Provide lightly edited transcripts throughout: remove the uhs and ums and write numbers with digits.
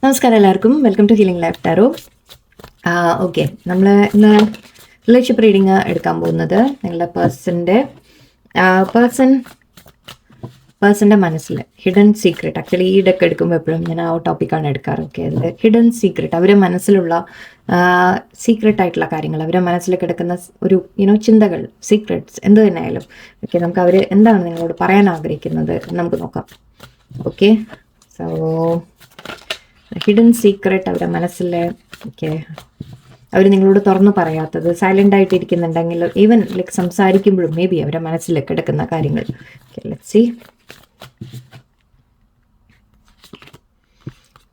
നമസ്കാരം എല്ലാവർക്കും. Welcome to healing life tarot. Okay, നമ്മൾ ഇന്ന് റിലേഷൻഷിപ്പ് റീഡിങ് എടുക്കാൻ പോകുന്നത് നിങ്ങളുടെ പേഴ്സൻ്റെ മനസ്സിൽ ഹിഡൻ സീക്രട്ട്. ആക്ച്വലി ഈ ഡെക്ക് എടുക്കുമ്പോൾ എപ്പോഴും ഞാൻ ആ ടോപ്പിക്കാണ് എടുക്കാറ്. ഓക്കെ, അത് ഹിഡൻ സീക്രട്ട്, അവരുടെ മനസ്സിലുള്ള സീക്രട്ട് ആയിട്ടുള്ള കാര്യങ്ങൾ, അവരുടെ മനസ്സിൽ കിടക്കുന്ന ഒരു ചിന്തകൾ, സീക്രട്സ് എന്ത് തന്നെ ആയാലും ഓക്കെ, നമുക്ക് അവർ എന്താണ് നിങ്ങളോട് പറയാൻ ആഗ്രഹിക്കുന്നത് നമുക്ക് നോക്കാം. ഓക്കെ, സോ ഹിഡൻ സീക്രട്ട് അവരുടെ മനസ്സിലെ ഓക്കെ, അവർ നിങ്ങളോട് തുറന്നു പറയാത്തത്, സൈലൻ്റ് ആയിട്ട് ഇരിക്കുന്നുണ്ടെങ്കിൽ, ഈവൻ ലൈക്ക് സംസാരിക്കുമ്പോഴും മേ ബി അവരുടെ മനസ്സിൽ കിടക്കുന്ന കാര്യങ്ങൾ. Let's see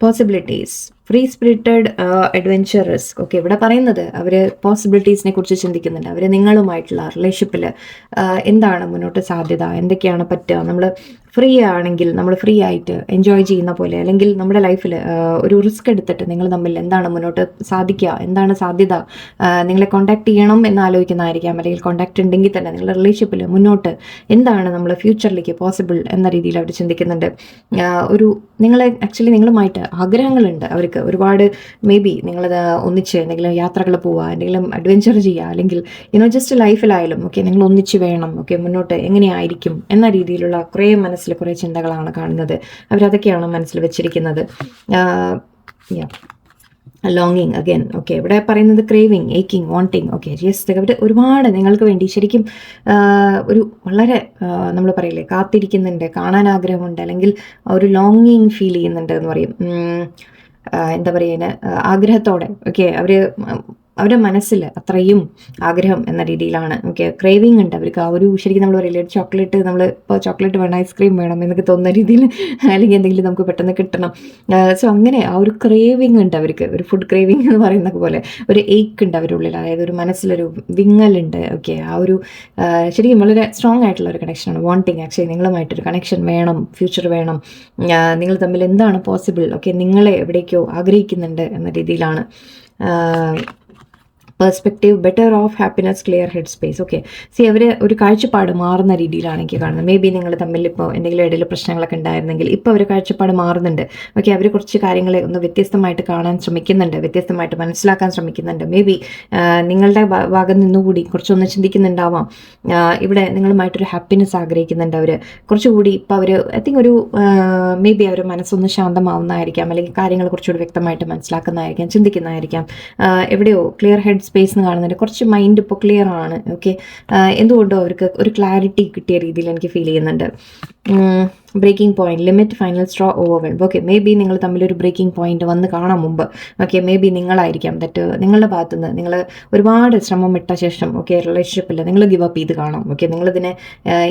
possibilities. Free spirited adventurous. Okay, ഇവിടെ പറയുന്നത് അവർ പോസിബിലിറ്റീസിനെ കുറിച്ച് ചിന്തിക്കുന്നുണ്ട്. അവർ നിങ്ങളുമായിട്ടുള്ള റിലേഷൻഷിപ്പിൽ എന്താണ് മുന്നോട്ട് സാധ്യത, എന്തൊക്കെയാണ് പറ്റുക, നമ്മൾ ഫ്രീ ആണെങ്കിൽ നമ്മൾ ഫ്രീ ആയിട്ട് എൻജോയ് ചെയ്യുന്ന പോലെ, അല്ലെങ്കിൽ നമ്മുടെ ലൈഫിൽ ഒരു റിസ്ക് എടുത്തിട്ട് നിങ്ങൾ തമ്മിൽ എന്താണ് മുന്നോട്ട് സാധിക്കുക, എന്താണ് സാധ്യത, നിങ്ങളെ കോൺടാക്ട് ചെയ്യണം എന്ന് ആലോചിക്കുന്നതായിരിക്കാം. അല്ലെങ്കിൽ കോൺടാക്ട് ഉണ്ടെങ്കിൽ തന്നെ നിങ്ങളുടെ റിലേഷൻഷിപ്പിൽ മുന്നോട്ട് എന്താണ് നമ്മൾ ഫ്യൂച്ചറിലേക്ക് പോസിബിൾ എന്ന രീതിയിൽ അവർ ചിന്തിക്കുന്നുണ്ട്. ആക്ച്വലി നിങ്ങളുമായിട്ട് ആഗ്രഹങ്ങളുണ്ട് അവർക്ക് ഒരുപാട്. മേ ബി നിങ്ങളത് ഒന്നിച്ച് എന്തെങ്കിലും യാത്രകൾ പോവുക, എന്തെങ്കിലും അഡ്വെഞ്ചർ ചെയ്യുക, അല്ലെങ്കിൽ ജസ്റ്റ് ലൈഫിലായാലും ഓക്കെ നിങ്ങൾ ഒന്നിച്ച് വേണം, ഓക്കെ മുന്നോട്ട് എങ്ങനെയായിരിക്കും എന്ന രീതിയിലുള്ള മനസ്സിൽ കുറേ ചിന്തകളാണ് കാണുന്നത്. അവരതൊക്കെയാണ് മനസ്സിൽ വെച്ചിരിക്കുന്നത്. ലോങ്ങിങ് അഗൈൻ. ഓക്കെ, ഇവിടെ പറയുന്നത് ക്രേവിങ്, ഏക്കിങ്, വാണ്ടിങ്. ഓക്കെ, യെസ്, അവർ ഒരുപാട് നിങ്ങൾക്ക് വേണ്ടി ശരിക്കും ഒരു വളരെ നമ്മൾ പറയില്ലേ കാത്തിരിക്കുന്നുണ്ട്, കാണാൻ ആഗ്രഹമുണ്ട്, അല്ലെങ്കിൽ ഒരു ലോങ്ങിങ് ഫീൽ ചെയ്യുന്നുണ്ട് എന്ന് പറയും. എന്താ പറയുക, ആഗ്രഹത്തോടെ. ഓക്കെ, അവരുടെ മനസ്സിൽ അത്രയും ആഗ്രഹം എന്ന രീതിയിലാണ്. ഓക്കെ, ക്രേവിങ് ഉണ്ട് അവർക്ക്. ആ ഒരു ശരിക്കും നമ്മൾ പറയില്ലേ ചോക്ലേറ്റ്, നമ്മൾ ഇപ്പോൾ ചോക്ലേറ്റ് വേണം, ഐസ്ക്രീം വേണം എന്നൊക്കെ തോന്നുന്ന രീതിയിൽ, അല്ലെങ്കിൽ എന്തെങ്കിലും നമുക്ക് പെട്ടെന്ന് കിട്ടണം. സോ അങ്ങനെ ആ ഒരു ക്രേവിങ് ഉണ്ട് അവർക്ക്, ഒരു ഫുഡ് ക്രേവിങ് എന്ന് പറയുന്ന പോലെ ഒരു ഏക്ക് ഉണ്ട് അവരുടെ ഉള്ളിൽ. അതായത് ഒരു മനസ്സിലൊരു വിങ്ങലുണ്ട്. ഓക്കെ, ആ ഒരു ശരിക്കും വളരെ സ്ട്രോങ് ആയിട്ടുള്ള ഒരു കണക്ഷനാണ്. വാണ്ടിങ്, ആക്ച്വലി നിങ്ങളുമായിട്ടൊരു കണക്ഷൻ വേണം, ഫ്യൂച്ചർ വേണം, നിങ്ങൾ തമ്മിൽ എന്താണ് പോസിബിൾ, ഓക്കെ നിങ്ങളെ എവിടേക്കോ ആഗ്രഹിക്കുന്നുണ്ട് എന്ന രീതിയിലാണ്. Perspective, better of happiness, clear head space. Okay, see അവർ ഒരു കാഴ്ചപ്പാട് മാറുന്ന രീതിയിലാണ് എനിക്ക് കാണുന്നത്. മേ ബി നിങ്ങൾ തമ്മിൽ ഇപ്പോൾ എന്തെങ്കിലും ഇടയിൽ പ്രശ്നങ്ങളൊക്കെ ഉണ്ടായിരുന്നെങ്കിൽ ഇപ്പോൾ അവർ കാഴ്ചപ്പാട് മാറുന്നുണ്ട്. ഓക്കെ, അവർ കുറച്ച് കാര്യങ്ങളെ ഒന്ന് വ്യത്യസ്തമായിട്ട് കാണാൻ ശ്രമിക്കുന്നുണ്ട്, വ്യത്യസ്തമായിട്ട് മനസ്സിലാക്കാൻ ശ്രമിക്കുന്നുണ്ട്. മേ ബി നിങ്ങളുടെ ഭാഗം നിന്നുകൂടി കുറച്ചൊന്ന് ചിന്തിക്കുന്നുണ്ടാവാം. ഇവിടെ നിങ്ങളുമായിട്ടൊരു ഹാപ്പിനെസ് ആഗ്രഹിക്കുന്നുണ്ട് അവർ കുറച്ചുകൂടി. ഇപ്പോൾ അവർ ഐ തിങ്ക് ഒരു മേ ബി അവർ മനസ്സൊന്ന് ശാന്തമാവുന്നതായിരിക്കാം, അല്ലെങ്കിൽ കാര്യങ്ങൾ കുറച്ചുകൂടി വ്യക്തമായിട്ട് മനസ്സിലാക്കുന്നതായിരിക്കാം, ചിന്തിക്കുന്നതായിരിക്കാം. എവിടെയോ ക്ലിയർ ഹെഡ് സ്പേസ് എന്ന് കാണുന്നുണ്ട്. കുറച്ച് മൈൻഡ് ഇപ്പോൾ ക്ലിയർ ആണ്. ഓക്കെ, എന്തുകൊണ്ടോ അവർക്ക് ഒരു ക്ലാരിറ്റി കിട്ടിയ രീതിയിൽ എനിക്ക് ഫീൽ ചെയ്യുന്നുണ്ട്. Breaking point, limit, final straw, overwhelm. Okay, maybe നിങ്ങൾ തമ്മിലൊരു ബ്രേക്കിംഗ് പോയിന്റ് വന്ന് കാണാൻ മുമ്പ് ഓക്കെ മേ ബി നിങ്ങളായിരിക്കാം തെറ്റ്, നിങ്ങളുടെ ഭാഗത്തുനിന്ന് നിങ്ങൾ ഒരുപാട് ശ്രമം ഇട്ട ശേഷം ഓക്കെ റിലേഷൻഷിപ്പിൽ നിങ്ങൾ ഗിവ് അപ്പ് ചെയ്ത് കാണാം. ഓക്കെ, നിങ്ങളിതിനെ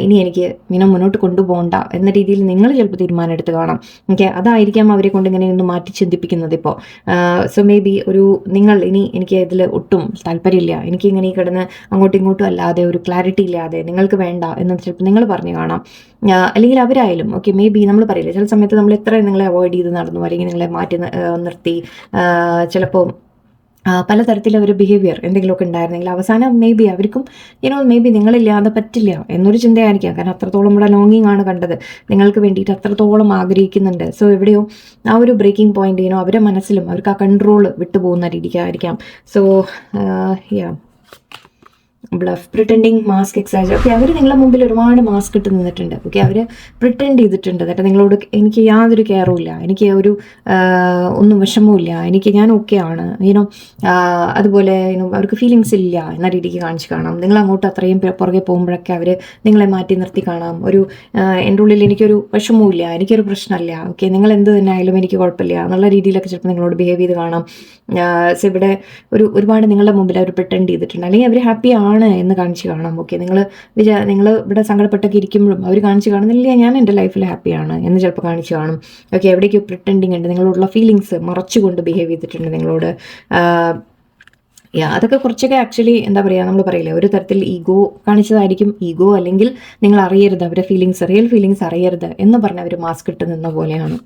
ഇനി എനിക്ക് മുന്നോട്ട് കൊണ്ടുപോകണ്ട എന്ന രീതിയിൽ നിങ്ങൾ ചിലപ്പോൾ തീരുമാനം എടുത്ത് കാണാം. ഓക്കെ, അതായിരിക്കാം അവരെ കൊണ്ട് ഇങ്ങനെ ഒന്ന് മാറ്റി ചിന്തിപ്പിക്കുന്നത് ഇപ്പോൾ. സോ മേ ബി നിങ്ങൾ ഇനി എനിക്ക് ഇതിൽ ഒട്ടും താല്പര്യമില്ല, എനിക്കിങ്ങനെ കിടന്ന് അങ്ങോട്ടും ഇങ്ങോട്ടും അല്ലാതെ ഒരു ക്ലാരിറ്റി ഇല്ലാതെ നിങ്ങൾക്ക് വേണ്ട എന്ന് ചിലപ്പോൾ നിങ്ങൾ പറഞ്ഞു കാണാം. അല്ലെങ്കിൽ അവരായാലും ഓക്കെ മേ ബി നമ്മൾ പറയില്ലേ ചില സമയത്ത് നമ്മൾ എത്ര നിങ്ങളെ അവോയ്ഡ് ചെയ്ത് നടന്നു, അല്ലെങ്കിൽ നിങ്ങളെ മാറ്റി നിർത്തി, ചിലപ്പോൾ പലതരത്തിലുള്ള ഒരു ബിഹേവിയർ എന്തെങ്കിലുമൊക്കെ ഉണ്ടായിരുന്നെങ്കിൽ അവസാനം മേ ബി അവർക്കും മേ ബി നിങ്ങളില്ലാതെ പറ്റില്ല എന്നൊരു ചിന്തയായിരിക്കാം. കാരണം അത്രത്തോളം ഇവിടെ ലോങ്ങിങ് ആണ് കണ്ടത്, നിങ്ങൾക്ക് വേണ്ടിയിട്ട് അത്രത്തോളം ആഗ്രഹിക്കുന്നുണ്ട്. സോ എവിടെയോ ആ ഒരു ബ്രേക്കിംഗ് പോയിന്റ് അവരുടെ മനസ്സിലും അവർക്ക് ആ കൺട്രോൾ വിട്ടുപോകുന്ന രീതിക്കായിരിക്കാം. സോ ബ്ലഫ്, പ്രിറ്റൻഡിങ്, മാസ്ക്, എക്സാജ്. ഓക്കെ, അവർ നിങ്ങളുടെ മുമ്പിൽ ഒരുപാട് മാസ്ക് ഇട്ട് നിന്നിട്ടുണ്ട്. ഓക്കെ, അവർ പ്രിറ്റൻഡ് ചെയ്തിട്ടുണ്ട് എന്നിട്ട് നിങ്ങളോട് എനിക്ക് യാതൊരു കെയറും ഇല്ല, എനിക്ക് ഒരു ഒന്നും വിഷമവും എനിക്ക് ഞാൻ ഓക്കെ ആണ് അതുപോലെ അവർക്ക് ഫീലിങ്സ് ഇല്ല എന്ന രീതിക്ക് കാണിച്ച് കാണാം. നിങ്ങൾ അങ്ങോട്ട് അത്രയും പുറകെ പോകുമ്പോഴൊക്കെ അവർ നിങ്ങളെ മാറ്റി നിർത്തി കാണാം. എൻ്റെ ഉള്ളിൽ എനിക്കൊരു വിഷമവും ഇല്ല, എനിക്കൊരു പ്രശ്നമില്ല, ഓക്കെ നിങ്ങൾ എന്ത് തന്നെ ആയാലും എനിക്ക് കുഴപ്പമില്ല എന്നുള്ള രീതിയിലൊക്കെ ചിലപ്പോൾ നിങ്ങളോട് ബിഹേവ് ചെയ്ത് കാണാം. സോ ഇവിടെ ഒരുപാട് നിങ്ങളുടെ മുമ്പിൽ അവർ പ്രിറ്റൻഡ് ചെയ്തിട്ടുണ്ട്, അല്ലെങ്കിൽ അവർ ഹാപ്പി ആണ് എന്ന് കാണിച്ച് കാണാം. ഓക്കെ, നിങ്ങൾ ഇവിടെ സങ്കടപ്പെട്ടൊക്കെ ഇരിക്കുമ്പോഴും അവർ കാണിച്ച് കാണുന്നില്ല ഞാൻ എൻ്റെ ലൈഫിൽ ഹാപ്പിയാണ് എന്ന് ചിലപ്പോൾ കാണിച്ച് കാണും. ഓക്കെ, എവിടേക്കോ പ്രിറ്റൻഡിങ് ഉണ്ട്, നിങ്ങളോടുള്ള ഫീലിങ്സ് മറച്ചുകൊണ്ട് ബിഹേവ് ചെയ്തിട്ടുണ്ട് നിങ്ങളോട്. അതൊക്കെ കുറച്ചൊക്കെ ആക്ച്വലി എന്താ പറയുക, നമ്മൾ പറയില്ലേ ഒരു തരത്തിൽ ഈഗോ കാണിച്ചതായിരിക്കും. ഈഗോ അല്ലെങ്കിൽ നിങ്ങൾ അറിയരുത് അവരുടെ ഫീലിങ്സ്, റിയൽ ഫീലിങ്സ് അറിയരുത് എന്ന് പറഞ്ഞ് അവർ മാസ്ക് ഇട്ട് നിന്ന പോലെയാണ്.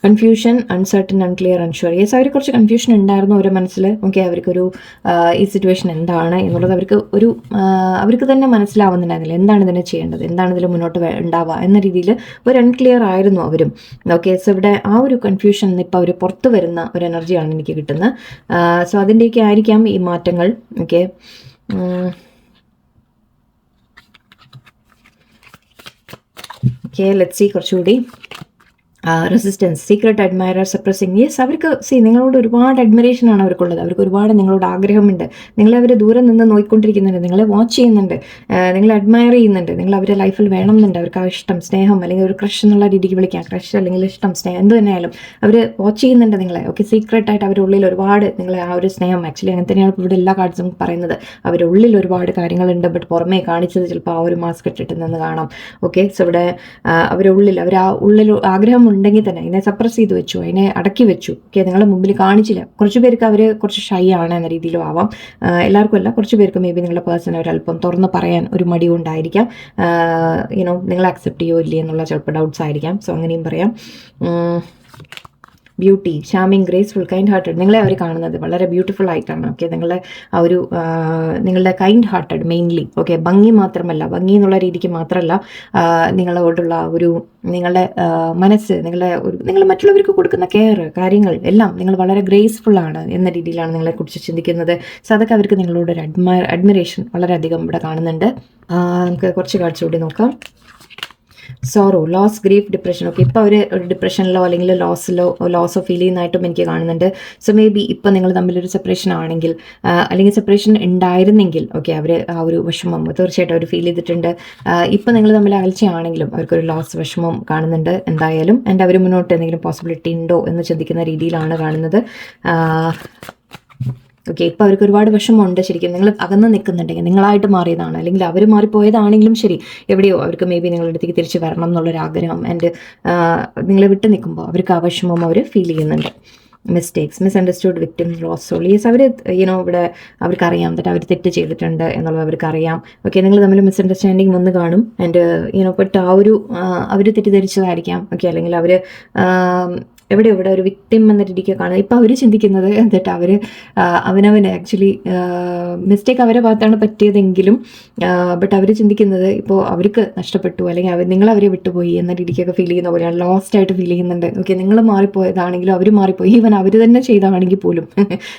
Confusion, uncertain, unclear, unsure. Yes, അവർ കുറച്ച് കൺഫ്യൂഷൻ ഉണ്ടായിരുന്നു അവരുടെ മനസ്സിൽ. ഓക്കെ, അവർക്കൊരു ഈ സിറ്റുവേഷൻ എന്താണ് എന്നുള്ളത് അവർക്ക് തന്നെ മനസ്സിലാവുന്നുണ്ടായിരുന്നില്ല. എന്താണ് ഇതിനെ ചെയ്യേണ്ടത്, എന്താണ് ഇതിൽ മുന്നോട്ട് ഉണ്ടാവുക എന്ന രീതിയിൽ ഒരു അൺക്ലിയർ ആയിരുന്നു അവരും. ഓക്കെ, സോ ഇവിടെ ആ ഒരു കൺഫ്യൂഷൻ ഇപ്പോൾ അവർ പുറത്ത് വരുന്ന ഒരു എനർജിയാണ് എനിക്ക് കിട്ടുന്നത്. സോ അതിൻ്റെയൊക്കെ ആയിരിക്കാം ഈ മാറ്റങ്ങൾ. ഓക്കെ, ലെറ്റ്സ് സീ കുറച്ചുകൂടി. Resistance, secret admirer, suppressing. Yes, അവർക്ക് നിങ്ങളോട് ഒരുപാട് അഡ്മിറേഷനാണ് അവർക്കുള്ളത്. അവർക്ക് ഒരുപാട് നിങ്ങളോട് ആഗ്രഹമുണ്ട്. നിങ്ങളെ അവർ ദൂരെ നിന്ന് നോക്കിക്കൊണ്ടിരിക്കുന്നുണ്ട്, നിങ്ങളെ വാച്ച് ചെയ്യുന്നുണ്ട്, നിങ്ങളെ അഡ്മയർ ചെയ്യുന്നുണ്ട്, നിങ്ങൾ അവരുടെ ലൈഫിൽ വേണമെന്നുണ്ട്. അവർക്ക് ആ ഇഷ്ടം, സ്നേഹം, അല്ലെങ്കിൽ ഒരു ക്രഷ് എന്നുള്ള രീതിക്ക് വിളിക്കാം, ക്രഷ് അല്ലെങ്കിൽ ഇഷ്ടം, സ്നേഹം, എന്ത് തന്നെയായാലും അവർ വാച്ച് ചെയ്യുന്നുണ്ട് നിങ്ങളെ. ഓക്കെ, സീക്രട്ടായിട്ട് അവരുടെ ഉള്ളിൽ ഒരുപാട് നിങ്ങളെ ആ ഒരു സ്നേഹം, ആക്ച്വലി അങ്ങനെ തന്നെയാണ് ഇവിടെ എല്ലാ കാർഡ്സും പറയുന്നത്. അവരുടെ ഉള്ളിൽ ഒരുപാട് കാര്യങ്ങളുണ്ട്, ബട്ട് പുറമേ കാണിച്ചത് ചിലപ്പോൾ ആ ഒരു മാസ്ക് ഇട്ടിട്ട് നിന്ന് കാണാം. ഓക്കെ, സോ ഇവിടെ അവരുടെ ഉള്ളിൽ ആഗ്രഹം ഉണ്ടെങ്കിൽ തന്നെ അതിനെ സപ്രസ് ചെയ്ത് വെച്ചു, അതിനെ അടക്കി വെച്ചു. ഓക്കെ, നിങ്ങളുടെ മുമ്പിൽ കാണിച്ചില്ല. കുറച്ച് പേർക്ക് അവർ കുറച്ച് ഷൈ ആണ് എന്ന രീതിയിലും ആവാം. എല്ലാവർക്കും അല്ല, കുറച്ച് പേർക്ക് മേ ബി നിങ്ങളുടെ പേഴ്സൺ ഒരല്പം തുറന്ന് പറയാൻ ഒരു മടി കൊണ്ടായിരിക്കാം. നിങ്ങൾ അക്സെപ്റ്റ് ചെയ്യോ ഇല്ലേ എന്നുള്ള ചിലപ്പോൾ ഡൗട്ട്സ് ആയിരിക്കാം. സോ അങ്ങനെയും പറയാം. Beauty, shaming, graceful, kind hearted. നിങ്ങളെ അവർ കാണുന്നത് വളരെ ബ്യൂട്ടിഫുൾ ആയിട്ടാണ്. ഓക്കെ, നിങ്ങളുടെ കൈൻഡ് ഹാർട്ടഡ് മെയിൻലി. ഓക്കെ, ഭംഗി എന്നുള്ള രീതിക്ക് മാത്രമല്ല, നിങ്ങളോടുള്ള നിങ്ങളുടെ മനസ്സ്, നിങ്ങൾ മറ്റുള്ളവർക്ക് കൊടുക്കുന്ന കെയർ, കാര്യങ്ങൾ എല്ലാം നിങ്ങൾ വളരെ ഗ്രേസ്ഫുൾ ആണ് എന്ന രീതിയിലാണ് നിങ്ങളെക്കുറിച്ച് ചിന്തിക്കുന്നത്. സോ അതൊക്കെ അവർക്ക് നിങ്ങളോട് ഒരു അഡ്മിറേഷൻ വളരെയധികം ഇവിടെ കാണുന്നുണ്ട്. നമുക്ക് കുറച്ച് കാഴ്ച കൂടി നോക്കാം. Sorrow, loss, grief, depression. Okay, ഇപ്പോൾ അവർ ഒരു ഡിപ്രഷനിലോ അല്ലെങ്കിൽ ലോസോ ഫീൽ ചെയ്യുന്നതായിട്ടും എനിക്ക് കാണുന്നുണ്ട്. സോ മേ ബി ഇപ്പോൾ നിങ്ങൾ തമ്മിലൊരു സെപ്പറേഷൻ ആണെങ്കിൽ, അല്ലെങ്കിൽ സെപ്പറേഷൻ ഉണ്ടായിരുന്നെങ്കിൽ, ഓക്കെ, അവർ ആ ഒരു വിഷമം തീർച്ചയായിട്ടും അവർ ഫീൽ ചെയ്തിട്ടുണ്ട്. ഇപ്പോൾ നിങ്ങൾ തമ്മിൽ അകൽച്ചയാണെങ്കിലും അവർക്കൊരു ലോസ്, വിഷമം കാണുന്നുണ്ട് എന്തായാലും. ആൻഡ് അവർ മുന്നോട്ട് എന്തെങ്കിലും പോസിബിലിറ്റി ഉണ്ടോ എന്ന് ചിന്തിക്കുന്ന രീതിയിലാണ് കാണുന്നത്. ഓക്കെ, ഇപ്പോൾ അവർക്ക് ഒരുപാട് വിഷമമുണ്ട്. ശരിക്കും നിങ്ങൾ അകന്ന് നിൽക്കുന്നുണ്ടെങ്കിൽ, നിങ്ങളായിട്ട് മാറിയതാണ് അല്ലെങ്കിൽ അവർ മാറിപ്പോയതാണെങ്കിലും ശരി, എവിടെയോ അവർക്ക് മേ ബി നിങ്ങളുടെ അടുത്തേക്ക് തിരിച്ച് വരണം എന്നുള്ളൊരാഗ്രഹം. ആൻഡ് നിങ്ങളെ വിട്ട് നിൽക്കുമ്പോൾ അവർക്ക് ആ വിഷമം അവർ ഫീൽ ചെയ്യുന്നുണ്ട്. Mistakes, misunderstood, victim, lost soul. Yes, അവർ ഇവിടെ അവർക്കറിയാം that അവർ തെറ്റ് ചെയ്തിട്ടുണ്ട് എന്നുള്ളത് അവർക്കറിയാം. ഓക്കെ, നിങ്ങൾ തമ്മിൽ മിസ്അണ്ടർസ്റ്റാൻഡിങ് വന്ന് കാണും. ആൻഡ് ബട്ട് അവർ തെറ്റിദ്ധരിച്ചതായിരിക്കാം. ഓക്കെ, അല്ലെങ്കിൽ അവർ ഇവിടെ ഒരു വിക്ടിം എന്ന രീതിക്ക് കാണുന്നത്. ഇപ്പം അവർ ചിന്തിക്കുന്നത് എന്നിട്ട് അവനവന് ആക്ച്വലി മിസ്റ്റേക്ക് അവരെ ഭാഗത്താണ് പറ്റിയതെങ്കിലും ബട്ട് അവർ ചിന്തിക്കുന്നത് ഇപ്പോൾ അവർക്ക് നഷ്ടപ്പെട്ടു അല്ലെങ്കിൽ നിങ്ങൾ അവരെ വിട്ടുപോയി എന്ന രീതിക്കൊക്കെ ഫീൽ ചെയ്യുന്ന പോലെയാണ്. ലോസ്റ്റ് ആയിട്ട് ഫീൽ ചെയ്യുന്നുണ്ട്. ഓക്കെ, നിങ്ങൾ മാറിപ്പോയതാണെങ്കിലും അവർ മാറിപ്പോയി, ഈവൻ അവർ തന്നെ ചെയ്താണെങ്കിൽ പോലും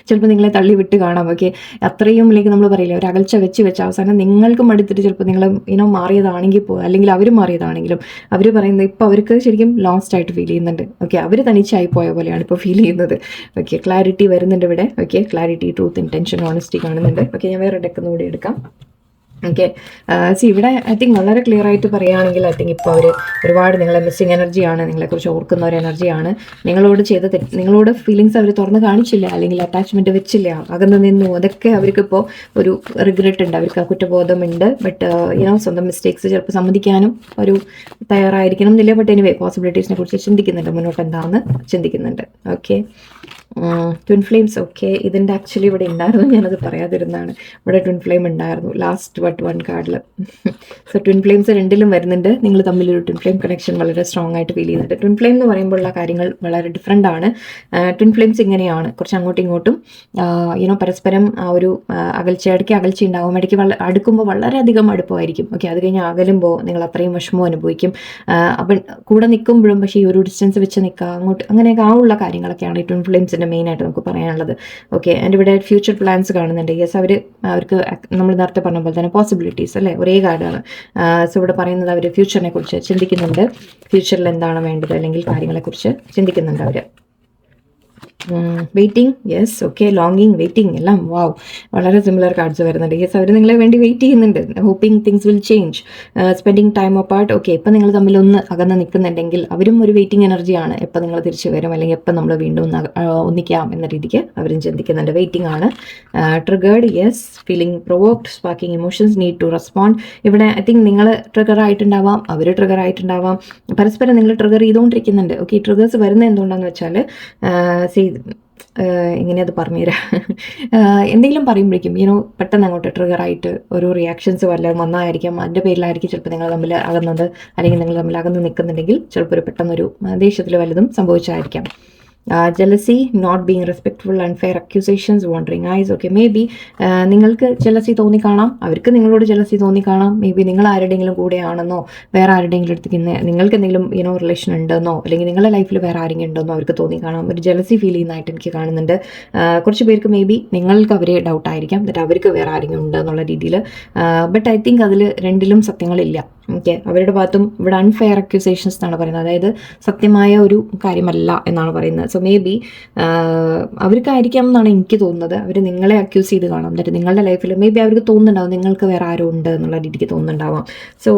ചിലപ്പോൾ നിങ്ങളെ തള്ളി വിട്ട് കാണാം. ഓക്കെ, അത്രയും അല്ലെങ്കിൽ നമ്മൾ പറയില്ല, ഒരു അകൽച്ച വെച്ച് അവസാനം നിങ്ങൾക്ക് മടുത്തിട്ട് ചിലപ്പോൾ നിങ്ങൾ മാറിയതാണെങ്കിൽ അല്ലെങ്കിൽ അവർ മാറിയതാണെങ്കിലും അവർ പറയുന്നത് ഇപ്പോൾ അവർക്ക് ശരിക്കും ലോസ്റ്റ് ആയിട്ട് ഫീൽ ചെയ്യുന്നുണ്ട്. ഓക്കെ, അവർ തനിച്ചായി പോയ പോലെയാണ് ഇപ്പോൾ ഫീൽ ചെയ്യുന്നത്. ഓക്കെ, ക്ലാരിറ്റി വരുന്നുണ്ട് ഇവിടെ. Okay, clarity, truth, intention, honesty കാണുന്നുണ്ട്. ഓക്കെ, ഞാൻ വേറെ ഡെക്കുന്നുകൂടി എടുക്കാം. ഓക്കെ, ഇവിടെ ഐ തിങ്ക് വളരെ ക്ലിയർ ആയിട്ട് പറയുകയാണെങ്കിൽ ഐ തിങ്ക് ഇപ്പോൾ അവർ ഒരുപാട് നിങ്ങളെ മിസ്സിങ് എനർജിയാണ്, നിങ്ങളെക്കുറിച്ച് ഓർക്കുന്ന ഒരു എനർജിയാണ്. നിങ്ങളോട് ഫീലിങ്സ് അവർ തുറന്ന് കാണിച്ചില്ല അല്ലെങ്കിൽ അറ്റാച്ച്മെൻറ്റ് വെച്ചില്ല, അകന്ന് നിന്നു. അതൊക്കെ അവർക്കിപ്പോൾ ഒരു റിഗ്രറ്റ് ഉണ്ട്, അവർക്ക് ആ കുറ്റബോധമുണ്ട്. ബട്ട് സ്വന്തം മിസ്റ്റേക്സ് ചിലപ്പോൾ സമ്മതിക്കാനും ഒരു തയ്യാറായിരിക്കണം എന്നില്ല. ബട്ട് എനിവേ പോസിബിലിറ്റീസിനെ കുറിച്ച് ചിന്തിക്കുന്നുണ്ട്, മുന്നോട്ട് എന്താണെന്ന് ചിന്തിക്കുന്നുണ്ട്. Okay, twin flames. ഓക്കെ, ഇതിൻ്റെ ആക്ച്വലി ഇവിടെ ഉണ്ടായിരുന്നു, ഞാനത് പറയാതിരുന്നാണ്. ഇവിടെ ട്വിൻ ഫ്ലെയിം ഉണ്ടായിരുന്നു ലാസ്റ്റ് ബട്ട് വൺ കാർഡിൽ. സോ ട്വിൻ ഫ്ലെയിംസ് രണ്ടിലും വരുന്നുണ്ട്. നിങ്ങൾ തമ്മിലൊരു ട്വിൻ ഫ്ലെയിം കണക്ഷൻ വളരെ സ്ട്രോങ് ആയിട്ട് ഫീൽ ചെയ്യുന്നുണ്ട്. ട്വിൻ ഫ്ലെയിം എന്ന് പറയുമ്പോഴുള്ള കാര്യങ്ങൾ വളരെ ഡിഫറെൻ്റ് ആണ്. ട്വിൻ ഫ്ലെയിംസ് ഇങ്ങനെയാണ്, കുറച്ച് അങ്ങോട്ടും ഇങ്ങോട്ടും പരസ്പരം ആ ഒരു ഇടയ്ക്ക് അകൽച്ച ഉണ്ടാകും, ഇടയ്ക്ക് അടുക്കുമ്പോൾ വളരെയധികം അടുപ്പമായിരിക്കും. ഓക്കെ, അത് കഴിഞ്ഞ് അകലുമ്പോൾ നിങ്ങൾ അത്രയും വിഷമവും അനുഭവിക്കും. അപ്പം കൂടെ നിൽക്കുമ്പോഴും പക്ഷേ ഈ ഒരു ഡിസ്റ്റൻസ് വെച്ച് നിൽക്കുക, അങ്ങോട്ട് അങ്ങനെയൊക്കെ ആവുള്ള കാര്യങ്ങളൊക്കെയാണ് ഈ ട്വിൻ ഫ്ലെയിംസിൻ്റെ മെയിനായിട്ട് നമുക്ക് പറയാനുള്ളത്. ഓക്കെ, ആൻഡ് ഇവിടെ ഫ്യൂച്ചർ പ്ലാൻസ് കാണുന്നുണ്ട്. യെസ്, അവർക്ക് നമ്മൾ നേരത്തെ പറഞ്ഞ പോലെ തന്നെ പോസിബിലിറ്റീസ് അല്ലേ, ഒരേ കാർഡാണ്. സോ ഇവിടെ പറയുന്നത് അവർ ഫ്യൂച്ചറിനെ കുറിച്ച് ചിന്തിക്കുന്നുണ്ട്, ഫ്യൂച്ചറിൽ എന്താണ് വേണ്ടത് അല്ലെങ്കിൽ കാര്യങ്ങളെക്കുറിച്ച് ചിന്തിക്കുന്നുണ്ട് അവർ. Waiting, yes. ഓക്കെ, ലോങ്ങിങ്, വെയിറ്റിംഗ് എല്ലാം വാവ് വളരെ സിമിലർ കാർഡ്സ് വരുന്നുണ്ട്. യെസ്, അവർ നിങ്ങളെ വേണ്ടി വെയിറ്റ് ചെയ്യുന്നുണ്ട്. Hoping things will change, spending time apart. Okay, ഇപ്പം നിങ്ങൾ തമ്മിൽ ഒന്ന് അകന്ന് നിൽക്കുന്നുണ്ടെങ്കിൽ അവരും ഒരു വെയിറ്റിംഗ് എനർജിയാണ്. എപ്പോൾ നിങ്ങൾ തിരിച്ചു വരും അല്ലെങ്കിൽ എപ്പോൾ നമ്മൾ വീണ്ടും ഒന്നിക്കാം എന്ന രീതിക്ക് അവരും ചിന്തിക്കുന്നുണ്ട്. വെയിറ്റിംഗ് ആണ്. Triggered, yes. Feeling provoked, sparking emotions, need to respond. ഇവിടെ ഐ തിങ്ക് നിങ്ങൾ ട്രിഗർ ആയിട്ടുണ്ടാവാം, അവർ ട്രിഗർ ആയിട്ടുണ്ടാവാം, പരസ്പരം നിങ്ങൾ ട്രിഗർ ചെയ്തുകൊണ്ടിരിക്കുന്നുണ്ട്. ഓക്കെ, ഈ ട്രിഗേഴ്സ് വരുന്നത് എന്തുകൊണ്ടാണെന്ന് വെച്ചാൽ എങ്ങനെയത് പറഞ്ഞുതരാം, എന്തെങ്കിലും പറയുമ്പോഴേക്കും പെട്ടെന്ന് അങ്ങോട്ട് ട്രിഗറായിട്ട് ഓരോ റിയാക്ഷൻസ് വല്ലതും വന്നതായിരിക്കാം. അതിൻ്റെ പേരിലായിരിക്കും ചിലപ്പോൾ നിങ്ങൾ തമ്മിൽ അകന്നത്, അല്ലെങ്കിൽ നിങ്ങൾ തമ്മിൽ അകന്ന് നിൽക്കുന്നുണ്ടെങ്കിൽ ചിലപ്പോൾ ഒരു പെട്ടെന്നൊരു ദേഷ്യത്തിൽ വല്ലതും സംഭവിച്ചായിരിക്കാം. Jealousy, not being respectful, unfair accusations, wandering eyes. Okay, maybe നിങ്ങൾക്ക് ജലസി തോന്നിക്കാണാം, അവർക്ക് നിങ്ങളോട് ജലസി തോന്നിക്കാണാം. മേ ബി നിങ്ങൾ ആരുടെയെങ്കിലും കൂടെയാണെന്നോ, വേറെ ആരുടെയെങ്കിലും അടുത്തേക്ക് നിങ്ങൾക്ക് എന്തെങ്കിലും റിലേഷൻ ഉണ്ടെന്നോ, അല്ലെങ്കിൽ നിങ്ങളുടെ ലൈഫിൽ വേറെ ആരെങ്കിലും ഉണ്ടെന്നോ അവർക്ക് തോന്നിക്കാണാം. ഒരു ജലസി ഫീൽ ചെയ്യുന്നതായിട്ട് എനിക്ക് കാണുന്നുണ്ട്. കുറച്ച് പേർക്ക് മേ ബി നിങ്ങൾക്ക് അവരെ ഡൗട്ടായിരിക്കാം, എന്നിട്ട് അവർക്ക് വേറെ ആരെങ്കിലും ഉണ്ട് എന്നുള്ള രീതിയിൽ. ബട്ട് ഐ തിങ്ക് അതിൽ രണ്ടിലും സത്യങ്ങളില്ല. ഓക്കെ, അവരുടെ ഭാഗത്തും ഇവിടെ അൺഫെയർ അക്യൂസേഷൻസ് എന്നാണ് പറയുന്നത്, അതായത് സത്യമായ ഒരു കാര്യമല്ല എന്നാണ് പറയുന്നത്. സോ മേ ബി അവർക്കായിരിക്കാം എന്നാണ് എനിക്ക് തോന്നുന്നത്. അവർ നിങ്ങളെ അക്യൂസ് ചെയ്ത് കാണാം, എന്നിട്ട് നിങ്ങളുടെ ലൈഫിൽ മേ ബി അവർക്ക് തോന്നുന്നുണ്ടാവും നിങ്ങൾക്ക് വേറെ ആരും ഉണ്ട് എന്നുള്ള രീതിക്ക് തോന്നുന്നുണ്ടാവാം. സോ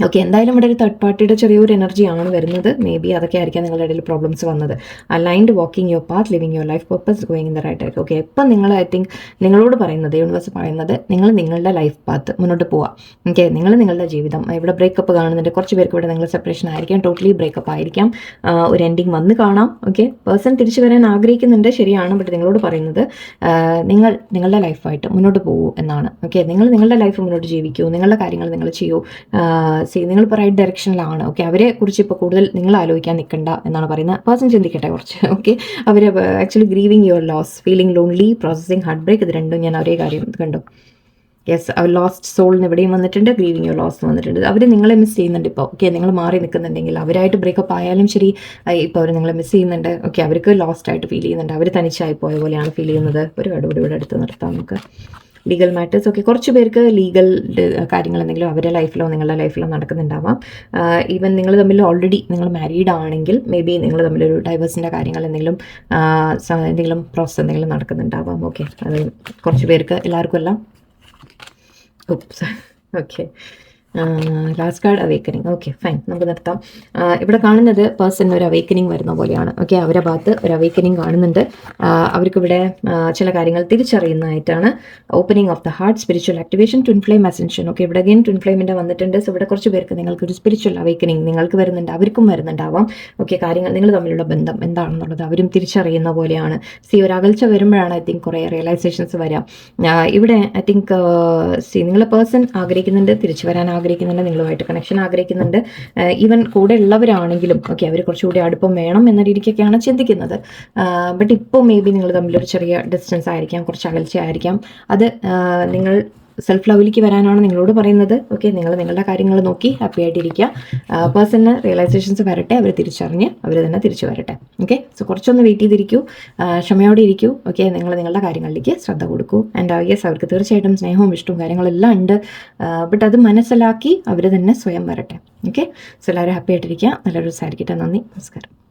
ഓക്കെ, എന്തായാലും ഇവിടെ ഒരു തേർഡ് പാർട്ടിയുടെ ചെറിയൊരു എനർജിയാണ് വരുന്നത്. മേ ബി അതൊക്കെ ആയിരിക്കാം നിങ്ങളുടെ ഇടയിൽ പ്രോബ്ലംസ് വന്നത്. Aligned walking your path, living your life purpose, going in the right direction. Okay, ഇപ്പം നിങ്ങൾ ഐ തിങ്ക് നിങ്ങളോട് പറയുന്നത്, യൂണിവേഴ്സ് പറയുന്നത്, നിങ്ങൾ നിങ്ങളുടെ ലൈഫ് പാത്ത് മുന്നോട്ട് പോവാം. ഓക്കെ, നിങ്ങൾ നിങ്ങളുടെ ജീവിതം, ഇവിടെ ബ്രേക്കപ്പ് കാണുന്നുണ്ട്. കുറച്ച് പേർക്ക് ഇവിടെ നിങ്ങൾ സെപ്പറേഷൻ ആയിരിക്കാം, ടോട്ടലി ബ്രേക്കപ്പ് ആയിരിക്കാം, ഒരു എൻഡിങ് വന്ന് കാണാം. ഓക്കെ, പേഴ്സൺ തിരിച്ചു വരാൻ ആഗ്രഹിക്കുന്നുണ്ട്, ശരിയാണ്. ബട്ട് നിങ്ങളോട് പറയുന്നത് നിങ്ങൾ നിങ്ങളുടെ ലൈഫായിട്ട് മുന്നോട്ട് പോകൂ എന്നാണ്. ഓക്കെ, നിങ്ങൾ നിങ്ങളുടെ ലൈഫ് മുന്നോട്ട് ജീവിക്കൂ, നിങ്ങളുടെ കാര്യങ്ങൾ നിങ്ങൾ ചെയ്യൂ. നിങ്ങളിപ്പോൾ റൈറ്റ് ഡയറക്ഷനിലാണ്. ഓക്കെ, അവരെ കുറിച്ച് ഇപ്പോൾ കൂടുതൽ നിങ്ങൾ ആലോചിക്കാൻ നിൽക്കണ്ട എന്നാണ് പറയുന്നത്. പേഴ്സൺ ചിന്തിക്കട്ടെ കുറച്ച്. ഓക്കെ, അവർ actually grieving your loss, feeling lonely, processing heartbreak, ഇത് രണ്ടും ഞാൻ ഒരേ കാര്യം കണ്ടു. യെസ്, അവർ ലോസ്റ്റ് സോളിന് ഇവിടെയും വന്നിട്ടുണ്ട്, ഗ്രീവിങ് യുവർ ലോസ് വന്നിട്ടുണ്ട്. അവർ നിങ്ങളെ മിസ് ചെയ്യുന്നുണ്ട് ഇപ്പോൾ. ഓക്കെ, നിങ്ങൾ മാറി നിൽക്കുന്നുണ്ടെങ്കിൽ, അവരായിട്ട് ബ്രേക്കപ്പ് ആയാലും ശരി, ഇപ്പോൾ അവർ നിങ്ങളെ മിസ് ചെയ്യുന്നുണ്ട്. ഓക്കെ, അവർക്ക് ലോസ്റ്റ് ആയിട്ട് ഫീൽ ചെയ്യുന്നുണ്ട്, അവർ തനിച്ചായി പോയ പോലെയാണ് ഫീൽ ചെയ്യുന്നത്. ഒരു കടുപിടി ഇവിടെ എടുത്ത് നിർത്താം നമുക്ക്. Legal matters. ഓക്കെ, കുറച്ച് പേർക്ക് ലീഗൽ കാര്യങ്ങൾ എന്തെങ്കിലും അവരുടെ ലൈഫിലോ നിങ്ങളുടെ ലൈഫിലോ നടക്കുന്നുണ്ടാവാം. ഈവൻ നിങ്ങൾ തമ്മിൽ ഓൾറെഡി നിങ്ങൾ മാരീഡ് ആണെങ്കിൽ മേ ബി നിങ്ങൾ തമ്മിലൊരു ഡൈവേഴ്സിൻ്റെ കാര്യങ്ങൾ എന്തെങ്കിലും പ്രോസസ് എന്തെങ്കിലും നടക്കുന്നുണ്ടാവാം. ഓക്കെ, അത് കുറച്ച് പേർക്ക്, എല്ലാവർക്കും എല്ലാം. Okay, last card awakening. Okay, fine, നമുക്ക് നിർത്താം. ഇവിടെ കാണുന്നത് പേഴ്സൺ ഒരു അവേക്കനിങ് വരുന്ന പോലെയാണ്. ഓക്കെ, അവരുടെ ഭാഗത്ത് ഒരു അവേക്കനിങ് കാണുന്നുണ്ട്. അവർക്കിവിടെ ചില കാര്യങ്ങൾ തിരിച്ചറിയുന്നതായിട്ടാണ്. Opening of the heart, spiritual activation, twin flame ascension. Okay, ഇവിടെ അഗൈൻ ട്വിൻ ഫ്ലെയിമിൻ്റെ വന്നിട്ടുണ്ട്. സോ ഇവിടെ കുറച്ച് പേർക്ക് നിങ്ങൾക്കൊരു സ്പിരിച്വൽ അവേക്കനിങ് നിങ്ങൾക്ക് വരുന്നുണ്ട്, അവർക്കും വരുന്നുണ്ടാവാം. ഓക്കെ, കാര്യങ്ങൾ നിങ്ങൾ തമ്മിലുള്ള ബന്ധം എന്താണെന്നുള്ളത് അവരും തിരിച്ചറിയുന്ന പോലെയാണ്. ഒരു അകൽച്ച വരുമ്പോഴാണ് ഐ തിങ്ക് കുറേ റിയലൈസേഷൻസ് വരാം. ഇവിടെ ഐ തിങ്ക് നിങ്ങളെ പേഴ്സൺ ആഗ്രഹിക്കുന്നുണ്ട്, തിരിച്ചു വരാൻ ആഗ്രഹിക്കുന്നുണ്ട്, നിങ്ങളുമായിട്ട് കണക്ഷൻ ആഗ്രഹിക്കുന്നുണ്ട്. ഈവൻ കൂടെ ഉള്ളവരാണെങ്കിലും ഓക്കെ, അവർ കുറച്ചുകൂടി അടുപ്പം വേണം എന്ന രീതിക്കൊക്കെയാണ് ചിന്തിക്കുന്നത്. ബട്ട് ഇപ്പോൾ മേ ബി നിങ്ങൾ തമ്മിലൊരു ചെറിയ ഡിസ്റ്റൻസ് ആയിരിക്കാം, കുറച്ച് അകൽച്ച ആയിരിക്കാം. അത് നിങ്ങൾ സെൽഫ് ലവിലേക്ക് വരാനാണ് നിങ്ങളോട് പറയുന്നത്. ഓക്കെ, നിങ്ങൾ നിങ്ങളുടെ കാര്യങ്ങൾ നോക്കി ഹാപ്പി ആയിട്ടിരിക്കുക. പേഴ്സണിന് റിയലൈസേഷൻസ് വരട്ടെ, അവർ തിരിച്ചറിഞ്ഞ് അവർ തന്നെ തിരിച്ചു വരട്ടെ. ഓക്കെ, സോ കുറച്ചൊന്ന് വെയിറ്റ് ചെയ്തിരിക്കൂ, ക്ഷമയോടെ ഇരിക്കൂ. ഓക്കെ, നിങ്ങൾ നിങ്ങളുടെ കാര്യങ്ങളിലേക്ക് ശ്രദ്ധ കൊടുക്കൂ. ആൻഡ് യെസ്, അവർക്ക് തീർച്ചയായിട്ടും സ്നേഹവും ഇഷ്ടവും കാര്യങ്ങളെല്ലാം ഉണ്ട്. ബട്ട് അത് മനസ്സിലാക്കി അവർ തന്നെ സ്വയം വരട്ടെ. ഓക്കെ, സോ എല്ലാവരും ഹാപ്പി ആയിട്ടിരിക്കുക. നല്ലൊരു ദിവസമായിരിക്കട്ടെ. നന്ദി, നമസ്കാരം.